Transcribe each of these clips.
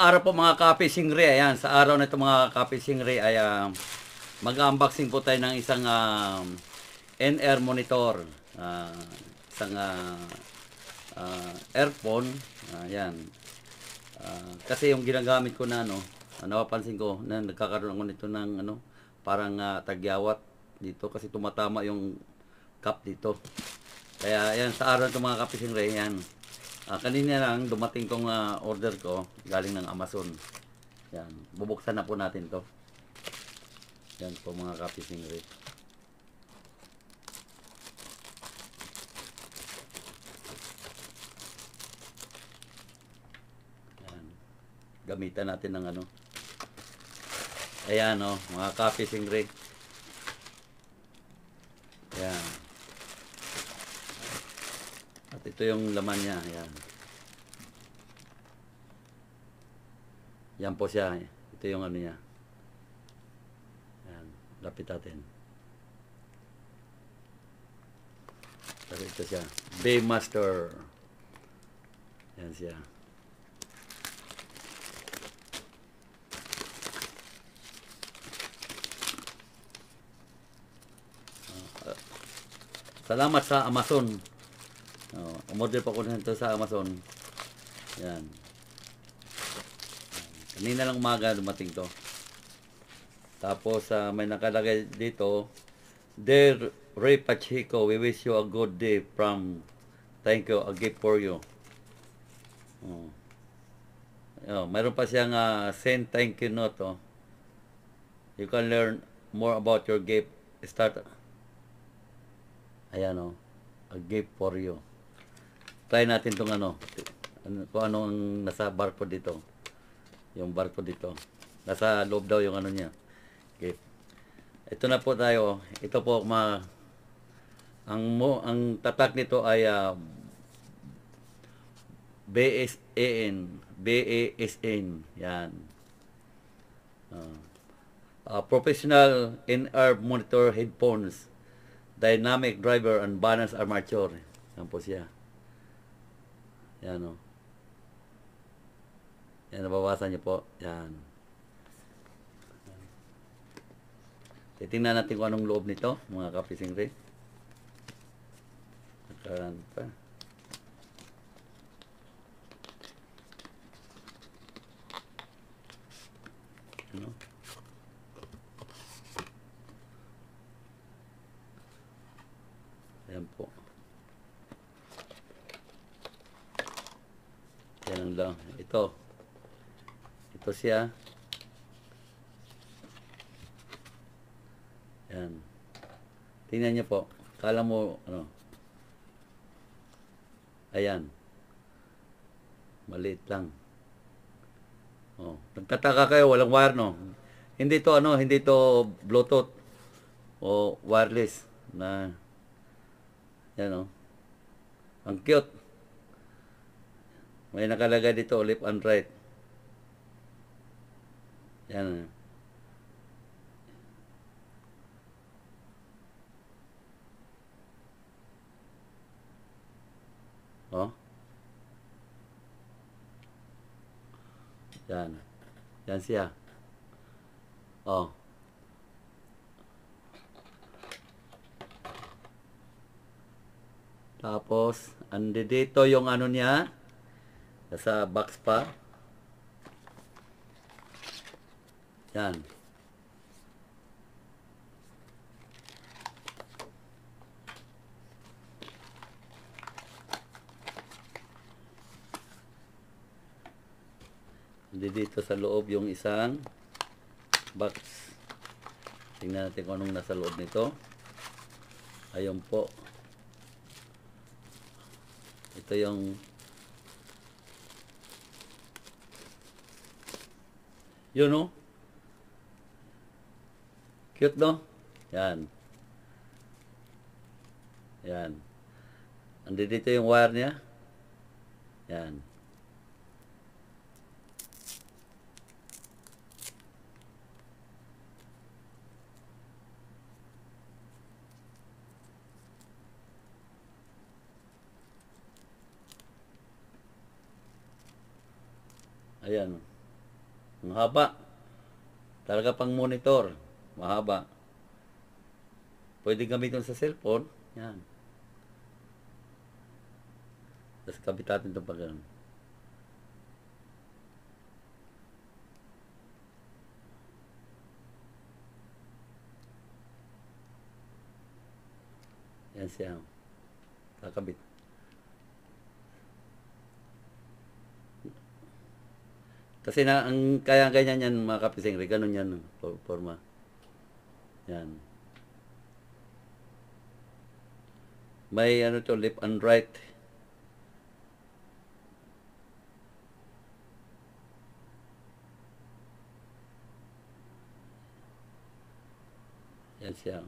araw po mga Kape Singre, ayan, sa araw na ito mga Kape Singre ay mag-unboxing po tayo ng isang NR monitor, isang earphone, ayan. Kasi yung ginagamit ko na napapansin ko na nagkakaroon ako nito ng parang tagyawat dito kasi tumatama yung cup dito. Kaya ayan, sa araw na ito mga Kape Singre, ayan. Kanina lang dumating tong order ko galing ng Amazon. Yan, bubuksan na po natin 'to. Yan po mga Kape Singre. Yan. Gamitan natin ng Ayan mga Kape Singre. Yan. At ito yung laman niya, ayan. Yan po siya. Ito yung niya. Ayan, lapit natin. Pero ito siya. Baymaster. Yan siya. Salamat sa Amazon. Umorder pa ko nito sa Amazon. Yan. Kanina lang umaga dumating to. Tapos may nakalagay dito, Dear Ray Pacheco, we wish you a good day from thank you, a gift for you. Mayroon pa siyang send thank you note. You can learn more about your gift. Start. Ayan a gift for you. Try natin itong kung ano ang nasa barcode dito. Yung barcode dito. Nasa loob daw yung niya. Okay. Ito na po tayo. Ito po ang tatak nito ay BASN. BASN. Yan. Professional NR monitor headphones. Dynamic driver and balance armature. Yan po siya. Yan Yan, nabawasan niyo po. Yan. Titingnan natin kung anong loob nito, mga Kape Singre. Nakaran pa. Ayan po. Yan lang. Ito siya. Yan. Tingnan niyo po. Kala mo, ayan. Maliit lang. Nagtataka kayo, walang wire, Hindi to Bluetooth o wireless na, yan, Ang cute. May nakalagay dito, left and right. Yan. Yan. Yan siya. Tapos, andi dito yung niya. Nasa box pa. Yan. Dito sa loob yung isang box. Tingnan natin kung anong nasa loob nito. Ayun po. Ito yung yun cute yan. Yan. Andi dito yung wire niya. Yan. Ayan. Mahaba. Talaga pang monitor. Mahaba. Pwede gamitin sa cellphone. Yan. Tapos kabit natin ito pag ganun. Yan siya. Kakabit. Kasi na, ang kaya ganyan yan mga kapising, ganun yan, forma. Yan. May ano to, left and right. Yan siya.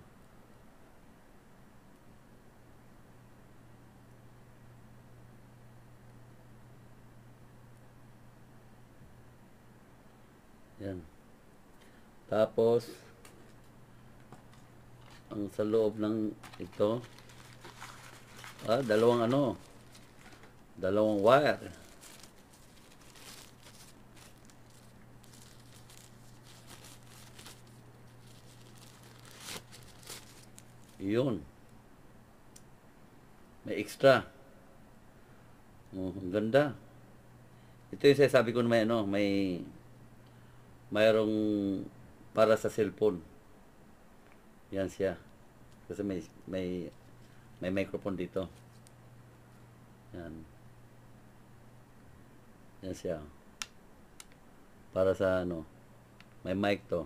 Yan. Tapos, ang sa loob ng ito, dalawang wire. Yun. May extra. Oh, ang ganda. Ito yung sabi ko na mayroong para sa cellphone. Yan siya. Kasi may microphone dito. Yan. Yan siya. Para sa may mic to.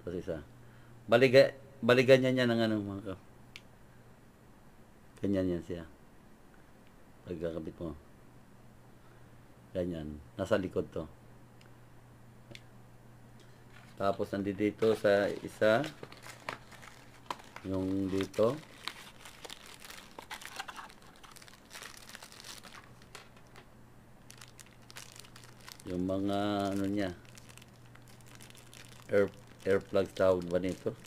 Tapos isa. Baligan niya ng mga ganyan yan siya. Pagkakabit mo. Ganyan. Nasa likod to. Tapos nandito sa isa. Yung dito. Yung mga niya. Air plugs tawag ba nito?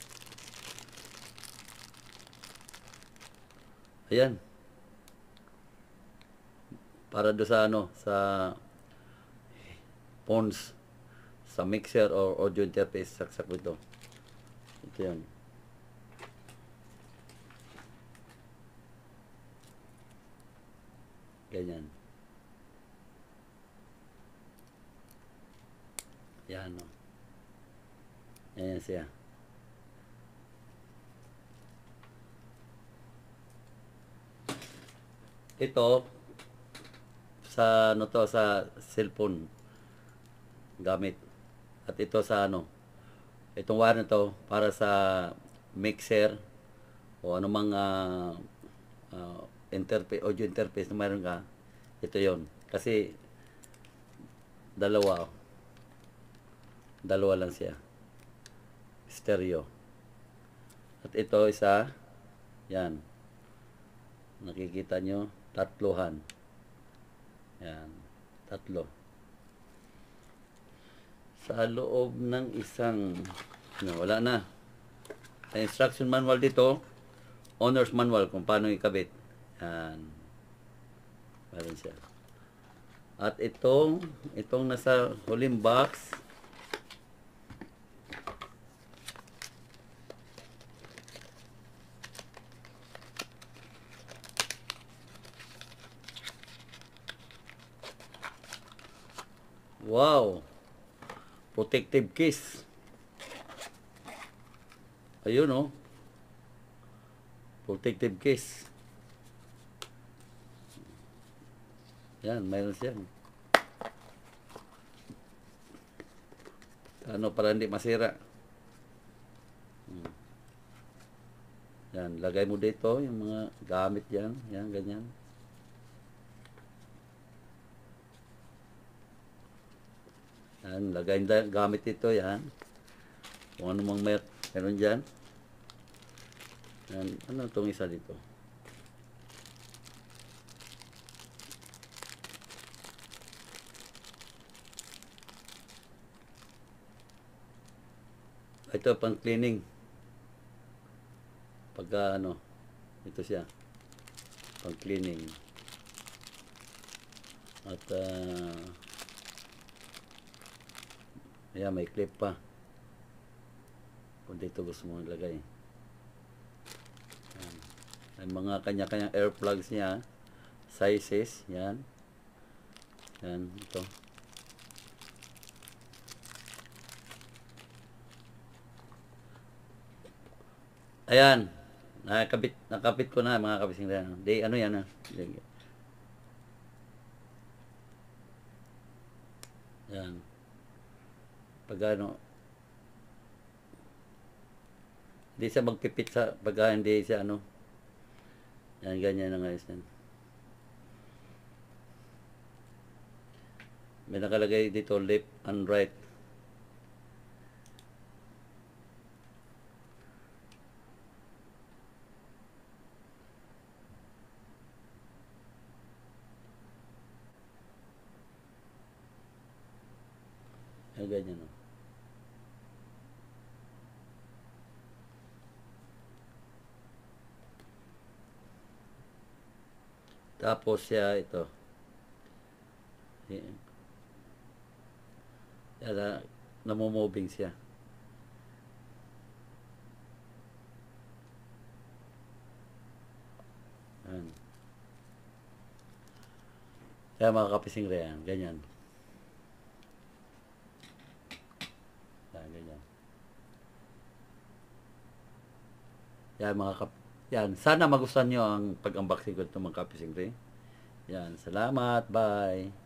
Ayan. Para do sa sa phones, sa mixer or audio interface, saksak ito. Ito yan. Ganyan. Yan o. Ayan siya. Ito sa sa cellphone gamit. At ito sa itong wire na to para sa mixer o anumang interface, audio interface na mayroon ka. Ito yon. Kasi dalawa lang siya. Stereo. At ito isa, yan. Nakikita nyo, tatluhan. Yan, tatlo. Sa loob ng isang, wala na. Sa instruction manual dito, owner's manual kung paano ikabit. Yan. Meron siya. At itong nasa huling box, wow! Protective case. Ayun protective case. Yan, mayroon siya. Para hindi masira. Yan, lagay mo dito yung mga gamit yan. Yan, ganyan. Yan, lagay gamit ito, yan. Kung ano mang meron dyan. Yan, ano itong isa dito? Ito pang cleaning. Pagka ito siya. Pang cleaning. At Ayan, may clip pa. Kung dito gusto mo ilagay. Ayan. May mga kanya-kanyang air plugs niya. Sizes. Yan. Yan. Ito. Ayan. Nakabit ko na mga kabising rin. Di, ano yan ah. Yan. Pag ano, hindi siya magpipit sa, pag hindi siya ano. Yan, ganyan na guys. Yan. May nakalagay dito left and right. Yan, ganyan o. Tapos siya ito. Yan. Yan, namomoving siya. Yan. Kaya mga kapising reyan, ganyan. Yan, ganyan. Yan mga yan, sana magustuhan nyo ang pag-unboxing ko ito mga kapising reyan. Yan, salamat, bye.